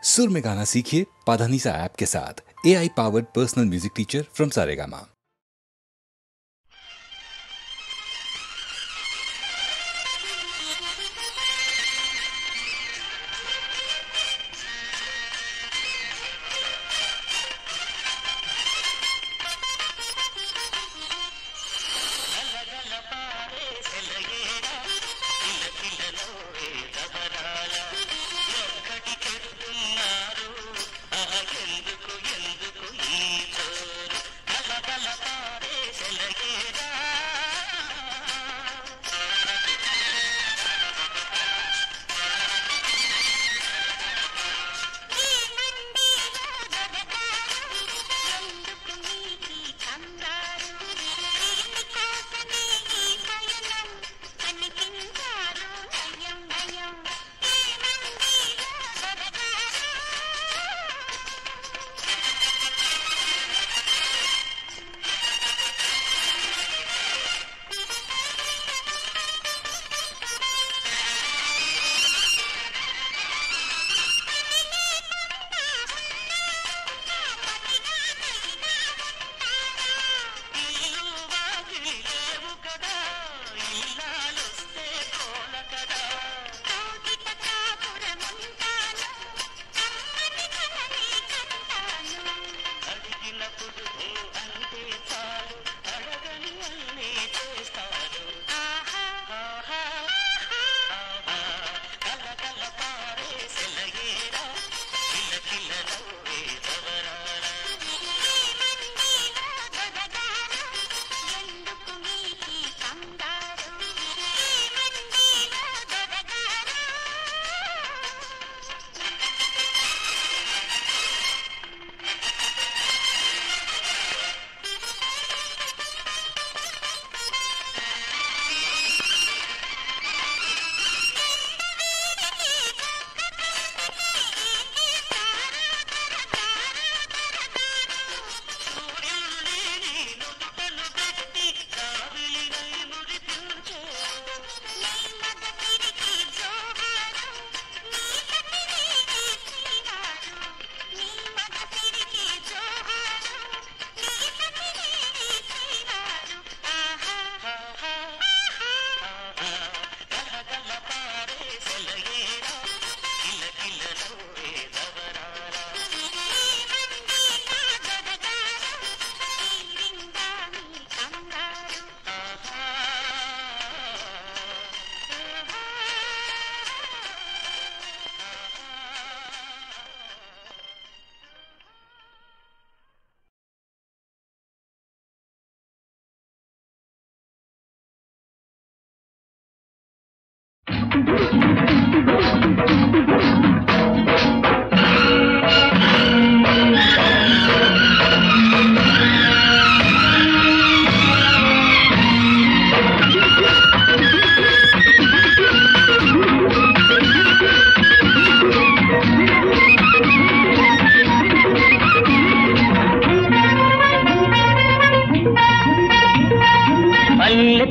सुर में गाना सीखिए पाधानीसा ऐप के साथ। AI powered personal music teacher from Saregama.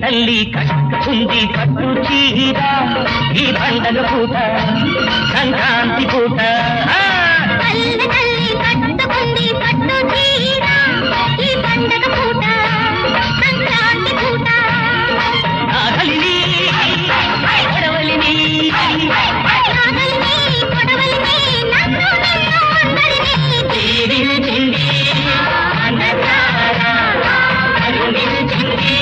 తల్లి కట్టుకుంది పట్టు చీర ఈ పండగ పూట సంక్రాంతి పూట తల్లి కట్టుకుంది పట్టు చీర ఈ పండగ పూట సంక్రాంతి పూట నాగలిని కొడవలిని నన్ను అందరినీ దీవించింది అన్నదారా కరుణించింది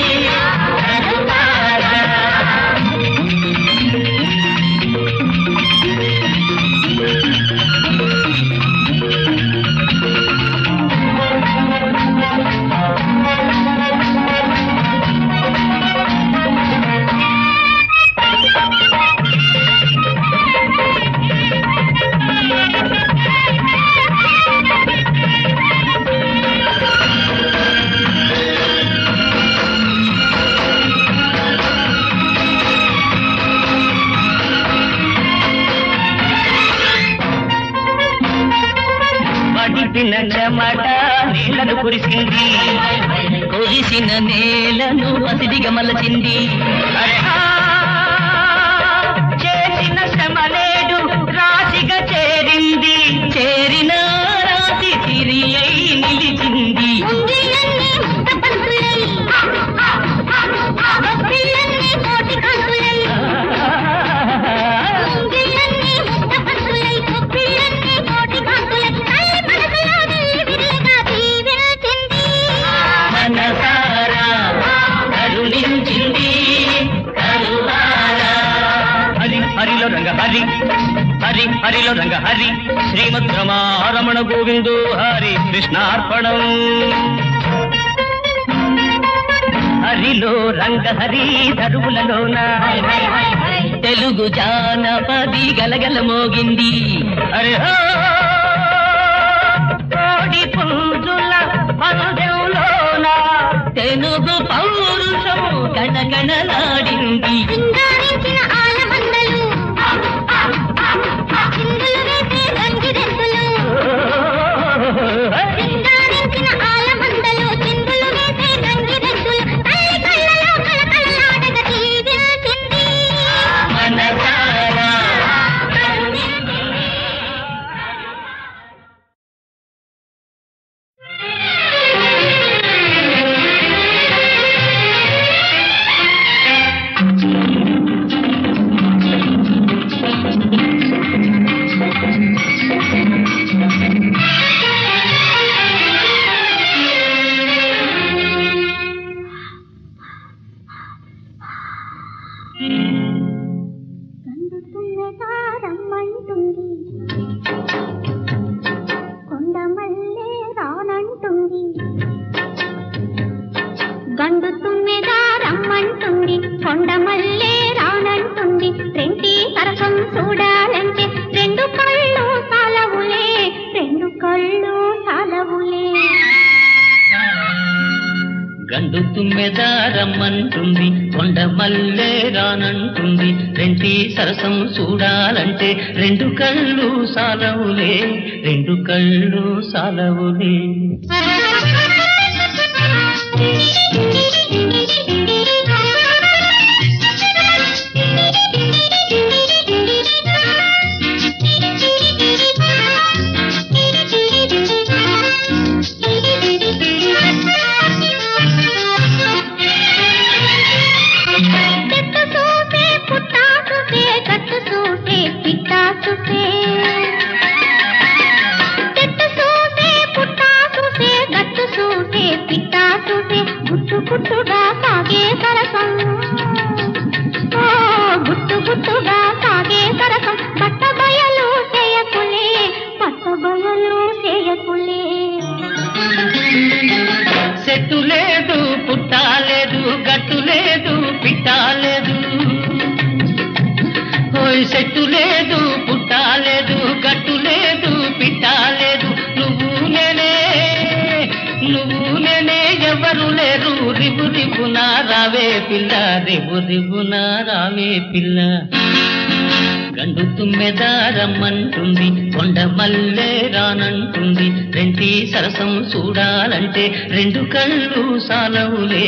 చెమట నేలను కురిసింది కురిసిన నేలను పసిడిగా మలచింది చేసిన శ్రమ నేడు రాశిగా చేరింది హరిలో రంగ హరి శ్రీమద్ రమారమణ గోవిందో హరి కృష్ణార్పణం. హరిలో రంగ హరి ధరువులలోన తెలుగు జానపది గలగల మోగింది. హరి కోడి పుంజుల పందెంలోన తెలుగు పౌరుషము గణగణలాడింది. సింగారించిన ఆలమందలు చిందులు వేసే గంగిరెద్దులు సింగారించిన ఆలమందలు చిందులు వేసే గంగిరెద్దులు తల్లి కళ్ళలో కళకళలాడగ తీసింది మనసారా. రమ్మంటుంది కొండమల్లే రానంటుంది గండు తుమ్మెదా రమ్మంటుంది కొండమల్లే రానంటుంది రెంటి సరసం చూడాలంటే రెండు కళ్ళు సాలవులే రెండు కళ్ళు సాలవులే. గండు తుమ్మెదా రమ్మంటుంది కొండ మల్లె రానంటుంది రెంటి సరసం చూడాలంటే రెండు కళ్ళు సాలవులే రెండు కళ్ళు సాలవులే. గుట్టుగా సాగే సరసం గుట్టు గుట్టుగా సాగే సరసం పట్ట బయలు చేయకులే పట్ట బయలు చేయకులే. చెట్టు లేదు పుట్ట లేదు గట్టు లేదు పిట్ట లేదు చెట్టు లేదు పుట్ట లేదు గట్టు లేదు పిట్ట లేదు నువ్వు నేనే ఎవరు లేరు రిబు రిబునా రావే పిల్ల రిబు రిబునా రావే పిల్ల. గండు తుమ్మెదా రమ్మంటుంది కొండ మల్లె రానంటుంది రెంటి సరసం చూడాలంటే రెండు కళ్ళు సాలవులే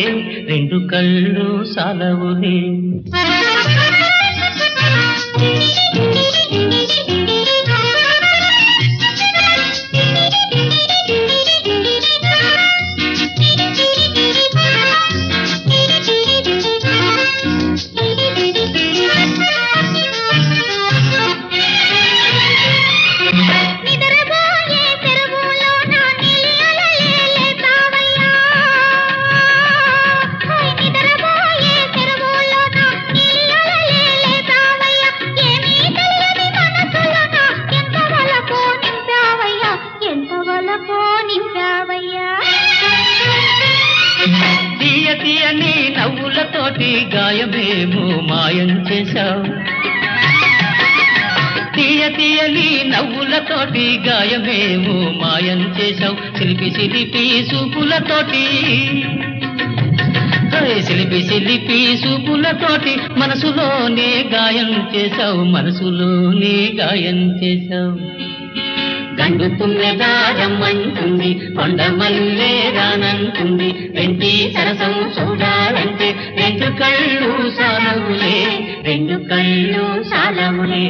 రెండు కళ్ళు సాలవులే. తీయని నవ్వులతోటి గాయమేమో మాయం చేశావు తీయని నవ్వులతోటి గాయమేమో మాయం చేశావు సిలిపి సిలిపి సూపులతోటి సిలిపి సిలిపి సూపులతోటి మనసులోనే గాయం చేశావు మనసులోనే గాయం చేశావు. గండు తుమ్మెదా రమ్మంటుంది కొండ మల్లె రానంటుంది రెంటి సరసం చూడాలంటే రెండు కళ్ళు సాలవులే రెండు కళ్ళు సాలవులే.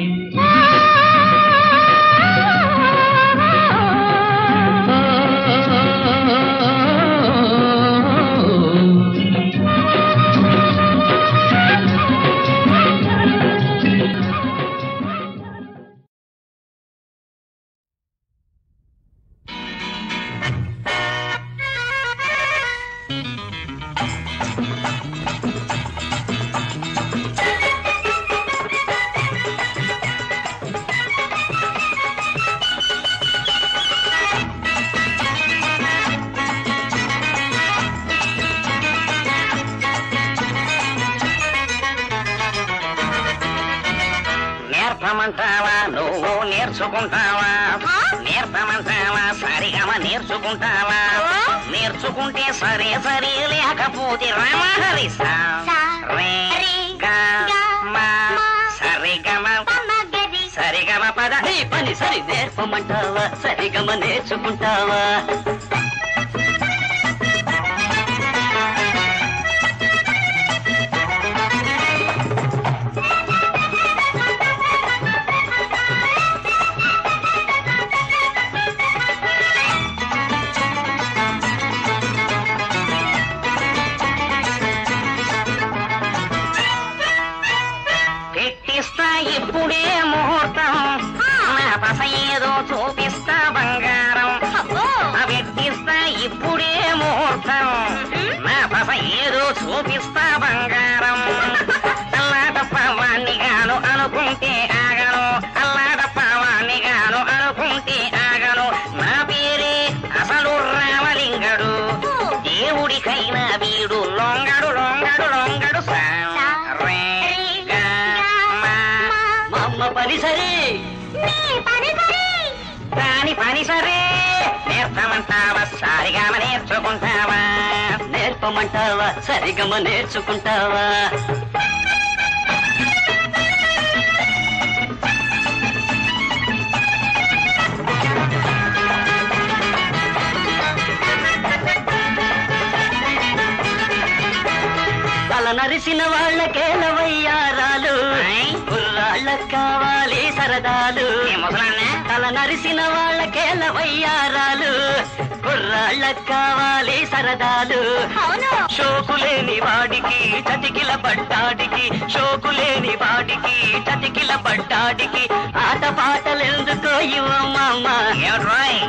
నేర్చుకుంటావా నేర్పమంటావా సరిగమ నేర్చుకుంటావా నేర్చుకుంటే సరే సరే లేకపోతే రామహరి సరిగమ పద పని సరి నేర్పమంటావా సరిగమ నేర్చుకుంటావా ఇప్పుడే ముహూర్తం నా పస ఏదో చూపిస్తా బంగారం పెట్టిస్తా ఇప్పుడే ముహూర్తం నా పస ఏదో చూపిస్తా బంగారం అల్లాటప్పవాణ్ణి గాను అనుకుంటే ఆగను అల్లాటప్పవాణ్ణి గాను అనుకుంటే ఆగను నా పేరే అసలు రామలింగడు దేవుడికైనా వీడు లొంగడు లొంగడు లొంగడు పని సరే దాని పని సరే నేర్పమంటావా సరిగమ నేర్చుకుంటావా నేర్పమంటావా సరిగమ నేర్చుకుంటావా తల నరిసిన వాళ్ళకేల వయ్యారాలు కుర్రాళ్ళకు కావాలి సరదాలు తల నరిసిన వాళ్ళకేల వయ్యారాలు కుర్రాళ్ళకు కావాలి సరదాలు షోకులేని వాడికి చతికిల పడ్డాడికి షోకులేని వాడికి చతికిల పడ్డాడికి ఆట పాటలెందుకో ఇవ్వమ్మ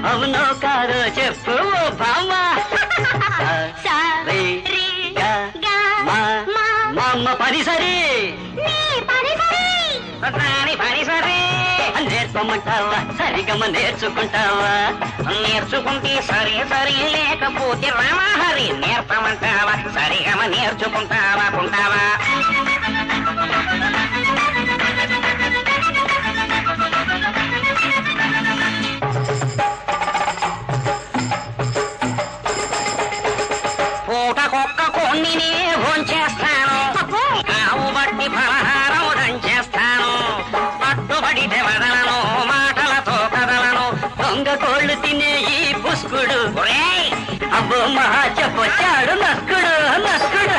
అవునో కాదో చెప్పు బామ్మ అమ్మ పని సరే పని సరే నేర్పమంటావా సరిగమ నేర్చుకుంటావా నేర్చుకుంటే సరే సరే లేకపోతే రామహరి నేర్పమంటావా సరిగమ నేర్చుకుంటావా కుంటావా పూటకొక్క కొన్నినే భోంచేస్తాను కావు బట్టి ఫలహారం దంచేస్తాను పట్టుబడితే వదలను మాటలతో కదలను దొంగ కోళ్ళు తినే ఈ పుష్కుడు అబ్బో మహా చెప్పొచ్చాడు నస్కుడు నస్కుడు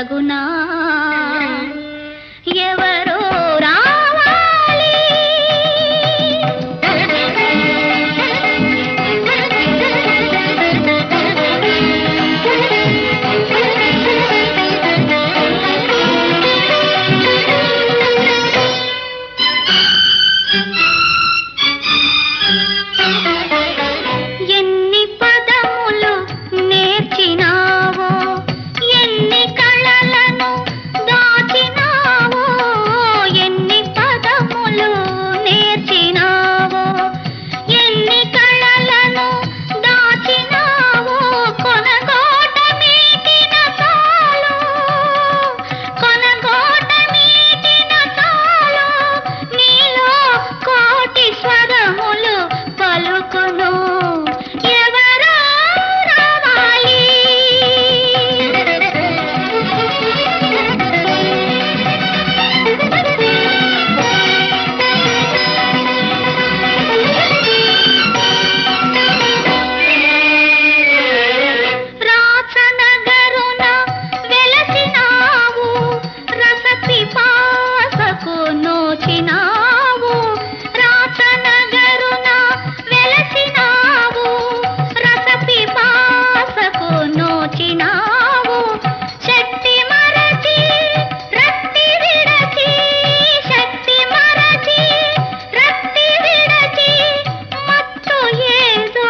తగునా ఎవరో రావాలి ఎన్ని పదములు నేర్చినావో ఎన్ని కళలను దాచినావో ఎన్ని పదములు నేర్చినావో ఎన్ని కళలను దాచినావో కొనగోట మీటిన చాలు కొనగోట మీటిన చాలు నీలో కోటి స్వరములు పలుకును ఎవరో రావాలి రాచనగరున వెలసినావు రసపిపాసకు నోచినావు రాచనగరున వెలసినావు రసపిపాసకు నోచినావు శక్తి మరచి రక్తి విడచి శక్తి మరచి రక్తి విడచి మత్తు ఏదో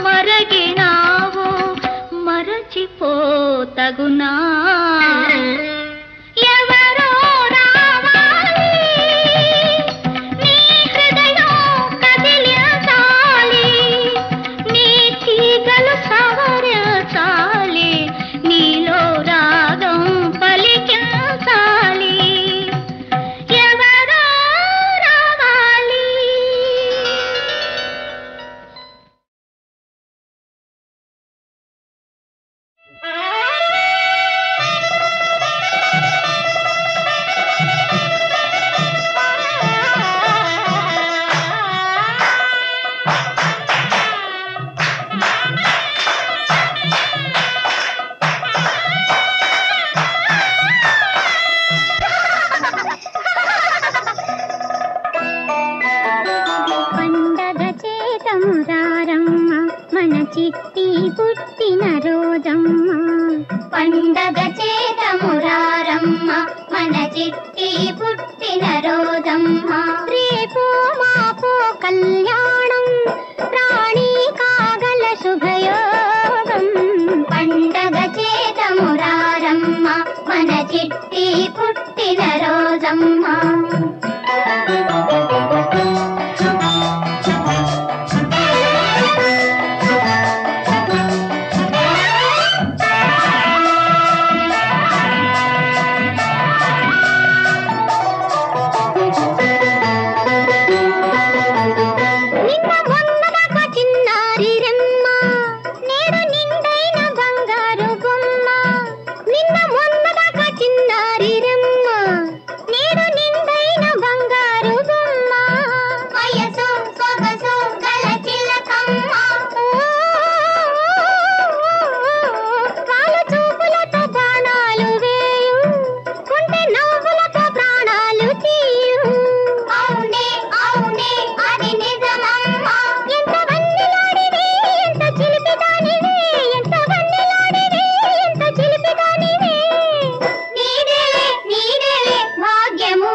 మరగినావు మరచిపోతగునా ఎవరో రావాలి నీ హృదయం కదిలించాలి నీ తీగలు సవరించాలి నీలో రాగం పలికించాలి ఎవరో రావాలి పండగ చేతమురారమ్మ మన చిట్టి పుట్టిన రోజమ్మ పండగ చేతమురారమ్మ మన చిట్టి పుట్టిన రోజమ్మ రేపు మాపో కళ్యాణం రాణి కాగల శుభయోగం పండగ చేతమురారమ్మ మన చిట్టి పుట్టిన రోజమ్మ నిన్న మొన్నదాకా చిన్నారి రెమ్మ నేడు నిండైన బంగారు బొమ్మ నిన్న మొన్నదాకా చిన్నారి రెమ్మ నేడు నిండైన బంగారు బొమ్మ వయసు సొగసు గల చిలకమ్మ కాలు చూపులతో బాణాలు వేయు కుంటె నవ్వులతో ప్రాణాలు తీయు అవునే అవునే అది నిజమమ్మ ఎంత వన్నెలాడివే ఎంత చిలిపిదానివే ఎంత వన్నెలాడివే ఎంత చిలిపిదానివే నీదేలే నీదేలే భాగ్యము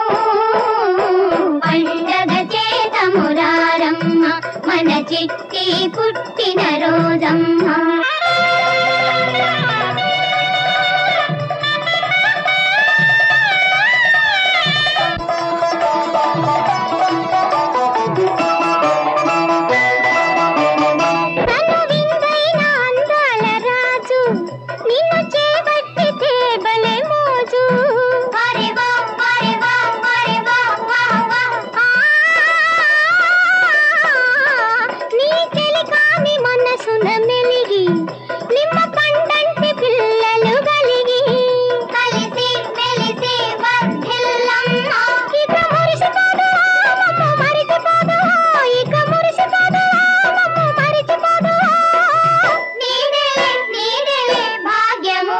పండగ చేతమురారమ్మ మన చిట్టి పుట్టిన రోజమ్మ తను విందైన అందాల రాజు నిన్ను చేపట్టితే భలే మోజు వరే వా వరే వా వరే వా వా వా నీ చెలికాని మనసున మెలిగి నిమ్మ పండంటి పిల్లలు గలిగి కలిసి మెలిసి వర్ధిల్లమ్మ ఇక మురిసిపోదు మమ్మ మరిచిపోదు ఇక మురిసిపోదు మమ్మ మరిచిపోదు నీదేలే నీదేలే భాగ్యము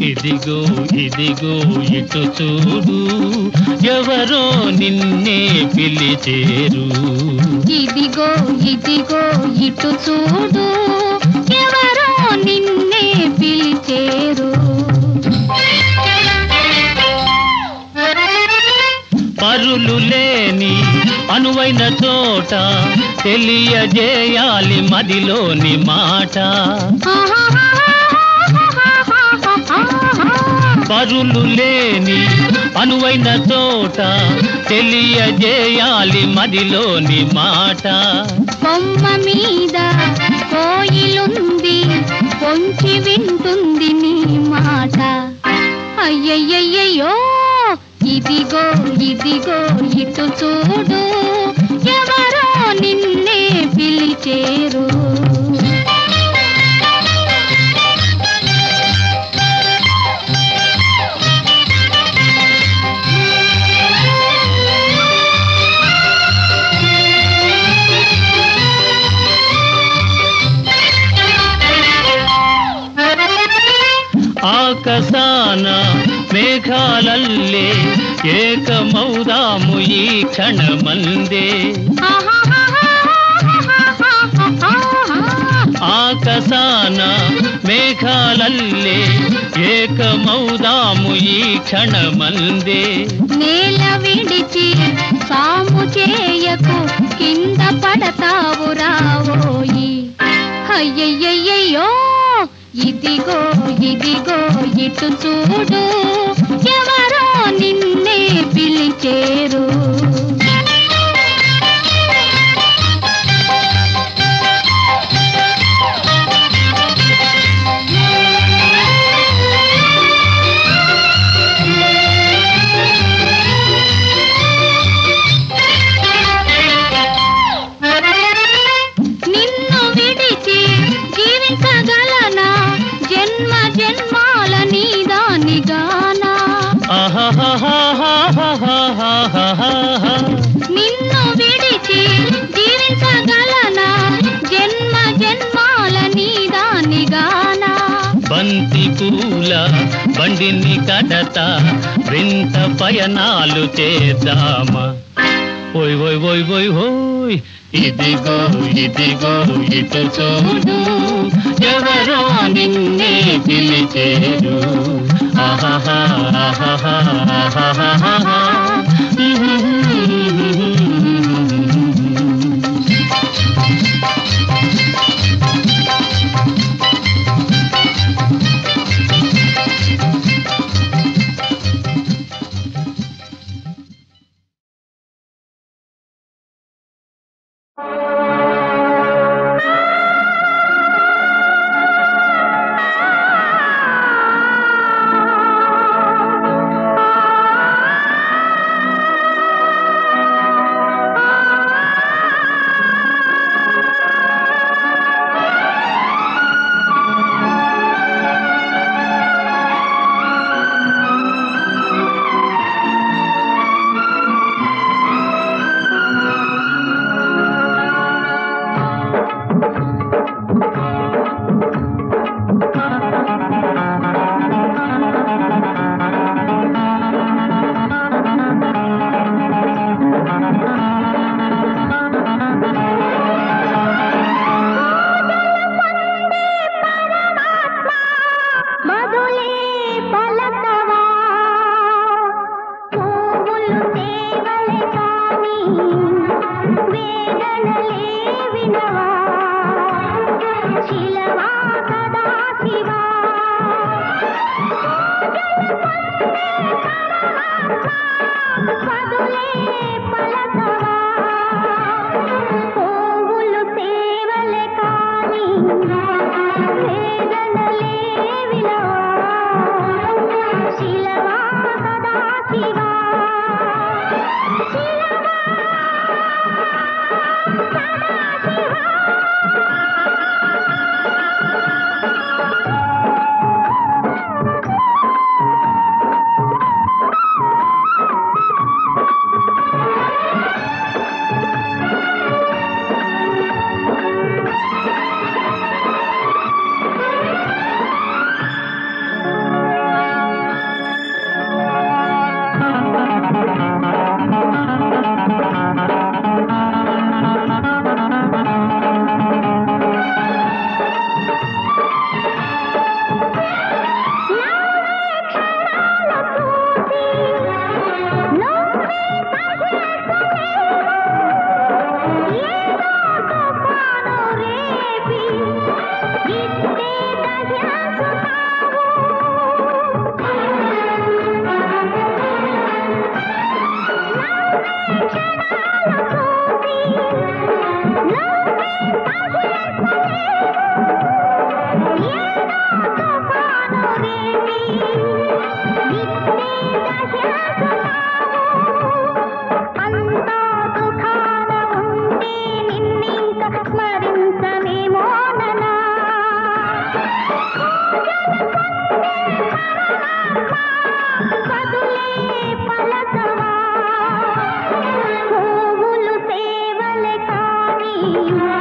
ఇదిగో ఇదిగో ఇటు చూడు ఎవరో నిన్నే పిలిచేరు ఇదిగో ఇదిగో ఇటు చూడు ఎవరో నిన్నే పిలిచేరు పరులు లేని అనువైన చోట తెలియజేయాలి మదిలోని మాట పరులు లేని అనువైన చోట తెలియజేయాలి మదిలోని మాట బొమ్మ మీద కోయిలుంది పొంచి వింటుంది నీ మాట అయ్యయ్యయ్యో ఇదిగో ఇదిగో ఇటు చూడు ఎవరో నిన్నే పిలిచేరు ఆకాశాన మేఘాలల్లే ఏకమౌదాము ఈ క్షణమందే ఆకాశాన మేఘాలల్లే ఏకమౌదాము ఈ క్షణమందే నేల విడిచి సాము చేయకు కింద పడతావు రావోయి అయ్యయ్యయ్యో ఇదిగో ఇదిగో ఇటు చూడు ఎవరో నిన్నే పిలిచేరు నిన్ను విడిచి జీవించగలనా జన్మ జన్మాల నీదానిగానా పూల బండిని కడతా వింత పయనాలు చేద్దామా ఓయ్ ఓయ్ ఓయ్ ఓయ్ ఓయ్ ఇదిగో ఇదిగో ఇటు చూడు ఎవరో నిన్నే పిలిచేరు ఆహాహా ఆహాహా ఆహాహా you.